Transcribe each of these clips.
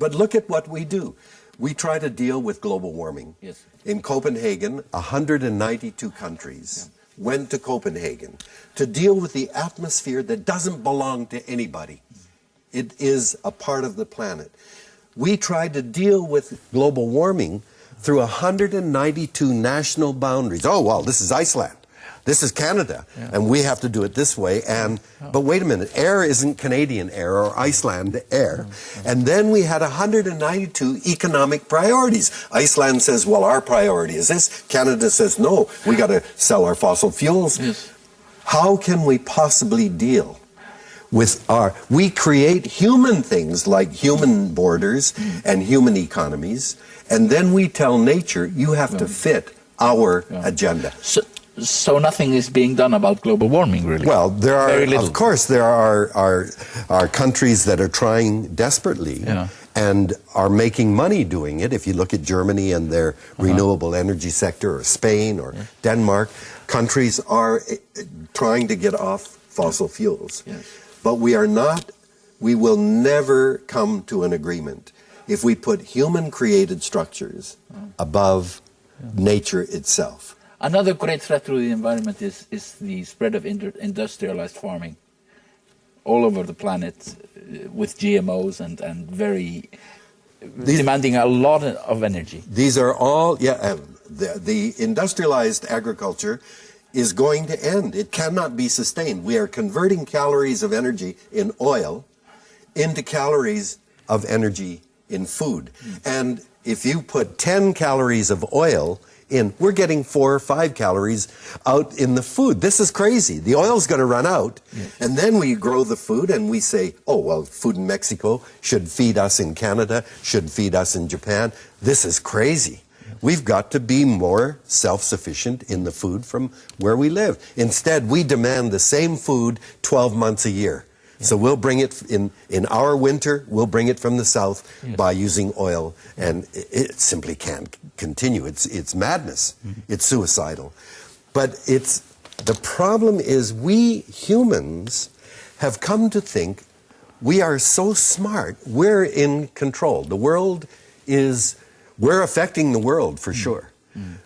But look at what we do. We try to deal with global warming. Yes. In Copenhagen, 192 countries went to Copenhagen to deal with the atmosphere that doesn't belong to anybody. It is a part of the planet. We tried to deal with global warming through 192 national boundaries. Oh, well, this is Iceland. This is Canada, and we have to do it this way. But wait a minute, air isn't Canadian air or Iceland air. And then we had 192 economic priorities. Iceland says, well, our priority is this. Canada says, no, we got to sell our fossil fuels. Yes. How can we possibly deal with we create human things like human borders and human economies, and then we tell nature, you have to fit our agenda. So nothing is being done about global warming, really? Well, there are, of course, there are countries that are trying desperately and are making money doing it. If you look at Germany and their renewable energy sector, or Spain or Denmark, countries are trying to get off fossil fuels. Yes. But we will never come to an agreement if we put human-created structures above nature itself. Another great threat to the environment is the spread of industrialized farming all over the planet with GMOs and very demanding a lot of energy. These are all, the industrialized agriculture is going to end. It cannot be sustained. We are converting calories of energy in oil into calories of energy in food. And if you put 10 calories of oil in, we're getting 4 or 5 calories out in the food. This is crazy. The oil's going to run out, and then we grow the food and we say, oh, well, food in Mexico should feed us in Canada, should feed us in Japan. This is crazy. We've got to be more self-sufficient in the food from where we live. Instead, we demand the same food 12 months a year. So we'll bring it in our winter, we'll bring it from the south by using oil, and it simply can't continue. It's madness. It's suicidal. But the problem is we humans have come to think we are so smart, we're in control. The world we're affecting the world for sure,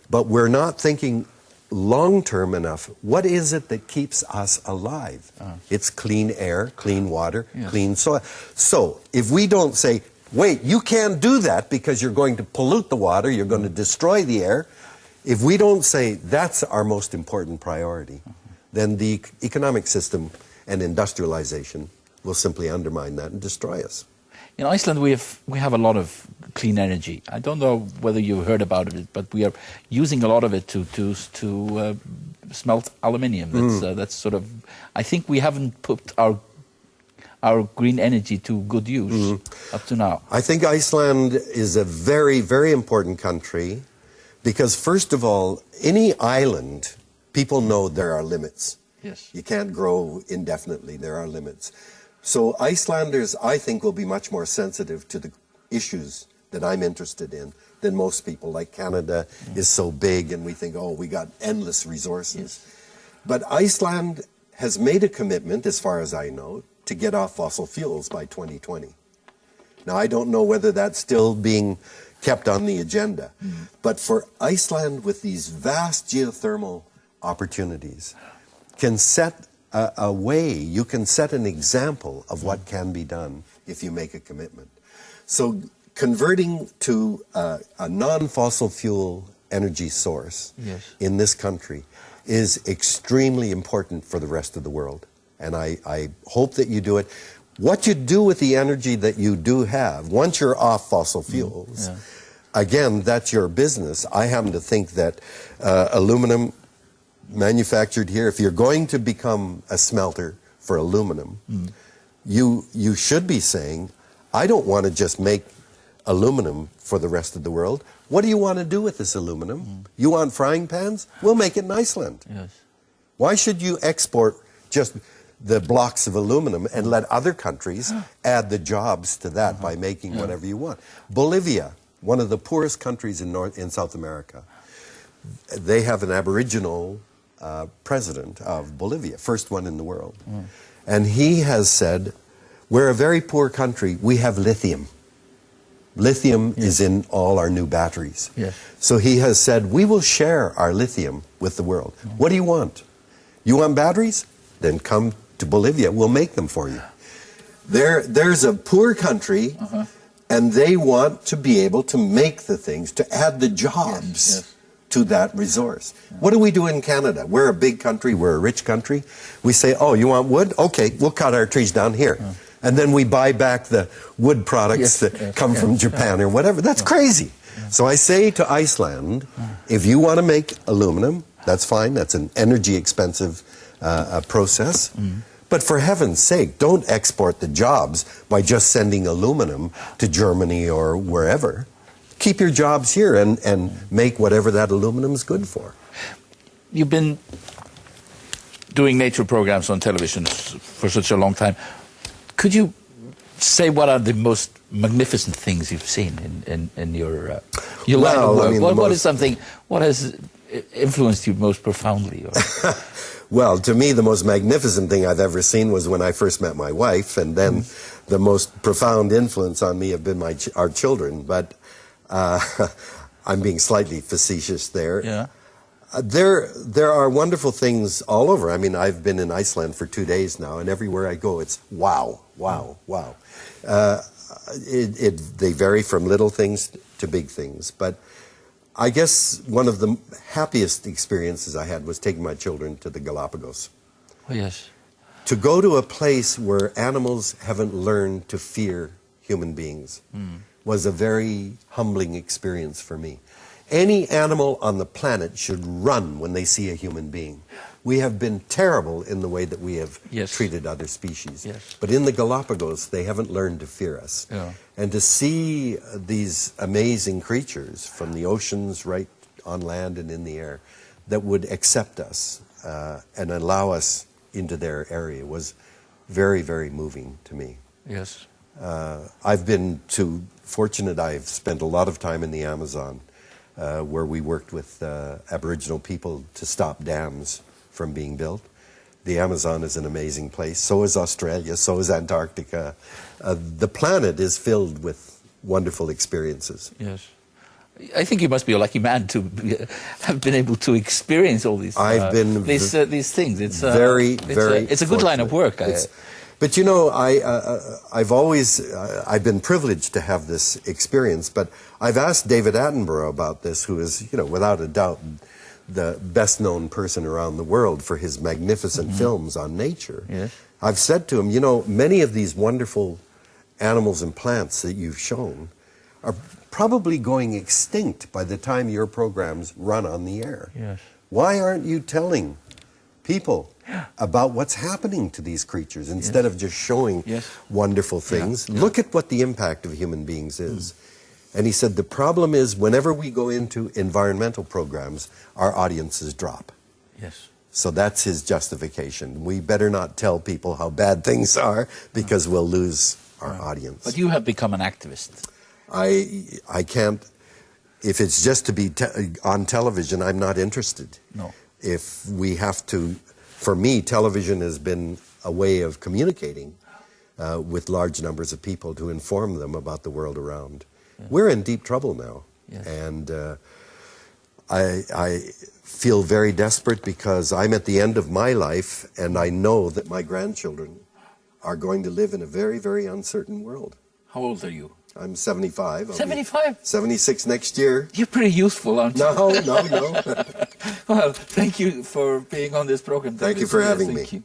but we're not thinking long-term enough. What is it that keeps us alive? It's clean air, clean water, clean soil. So if we don't say, wait, you can't do that because you're going to pollute the water, you're going to destroy the air, if we don't say that's our most important priority, then the economic system and industrialization will simply undermine that and destroy us. In Iceland, we have a lot of clean energy. I don't know whether you heard about it, but we are using a lot of it to smelt aluminium. That's sort of. I think we haven't put our green energy to good use up to now. I think Iceland is a very, very important country because, first of all, any island, people know there are limits. Yes. You can't grow indefinitely. There are limits. So Icelanders, I think, will be much more sensitive to the issues that I'm interested in than most people. Like Canada is so big and we think, oh, we got endless resources. But Iceland has made a commitment, as far as I know, to get off fossil fuels by 2020. Now, I don't know whether that's still being kept on the agenda. But for Iceland, with these vast geothermal opportunities, can set a way, you can set an example of what can be done if you make a commitment. So converting to a non-fossil fuel energy source in this country is extremely important for the rest of the world. And I hope that you do it. What you do with the energy that you do have, once you're off fossil fuels, again, that's your business. I happen to think that aluminum manufactured here, if you're going to become a smelter for aluminum, you should be saying, I don't want to just make aluminum for the rest of the world. What do you want to do with this aluminum? You want frying pans? We'll make it in Iceland. Why should you export just the blocks of aluminum and let other countries add the jobs to that by making whatever you want? Bolivia, one of the poorest countries in South America, they have an Aboriginal president of Bolivia, first one in the world. And he has said, we're a very poor country, we have lithium. Lithium is in all our new batteries. Yes. So he has said, we will share our lithium with the world. What do you want? You want batteries? Then come to Bolivia. We'll make them for you. There's a poor country, and they want to be able to make the things, to add the jobs to that resource. What do we do in Canada? We're a big country. We're a rich country. We say, oh, you want wood? Okay, we'll cut our trees down here. And then we buy back the wood products that come from Japan or whatever. That's crazy. So I say to Iceland, if you want to make aluminum, that's fine. That's an energy expensive process. But for heaven's sake, don't export the jobs by just sending aluminum to Germany or wherever. Keep your jobs here and make whatever that aluminum is good for. You've been doing nature programs on television for such a long time. Could you say what are the most magnificent things you've seen in your line of work? I mean, what has influenced you most profoundly? Well, to me, the most magnificent thing I've ever seen was when I first met my wife, and then the most profound influence on me have been our children. But I'm being slightly facetious there. Yeah. There are wonderful things all over. I mean, I've been in Iceland for 2 days now, and everywhere I go, it's wow, wow, wow. They vary from little things to big things. But I guess one of the happiest experiences I had was taking my children to the Galapagos. Oh, yes. To go to a place where animals haven't learned to fear human beings was a very humbling experience for me. Any animal on the planet should run when they see a human being. We have been terrible in the way that we have treated other species. Yes. But in the Galapagos, they haven't learned to fear us. Yeah. And to see these amazing creatures from the oceans right on land and in the air that would accept us and allow us into their area was very, very moving to me. Yes. I've been fortunate I've spent a lot of time in the Amazon where we worked with Aboriginal people to stop dams from being built. The Amazon is an amazing place. So is Australia. So is Antarctica. The planet is filled with wonderful experiences. Yes. I think you must be a lucky man to have been able to experience all these. I've been these things. It's it's a good line of work. But you know, I've been privileged to have this experience. But I've asked David Attenborough about this, who is, you know, without a doubt the best known person around the world for his magnificent films on nature. Yes. I've said to him, you know, many of these wonderful animals and plants that you've shown are probably going extinct by the time your programs run on the air. Yes. Why aren't you telling people about what's happening to these creatures instead of just showing wonderful things? Look at what the impact of human beings is. And he said the problem is whenever we go into environmental programs, our audiences drop. Yes. So that's his justification. We better not tell people how bad things are because we'll lose our audience. But you have become an activist. I can't, if it's just to be on television, I'm not interested. No. If we have to, for me, television has been a way of communicating with large numbers of people to inform them about the world around. Yeah. We're in deep trouble now. Yes. And I feel very desperate because I'm at the end of my life and I know that my grandchildren are going to live in a very, very uncertain world. How old are you? I'm 75. 75? 76 next year. You're pretty useful, aren't you? No. Well, thank you for being on this program. Thank you for having me. Thank you.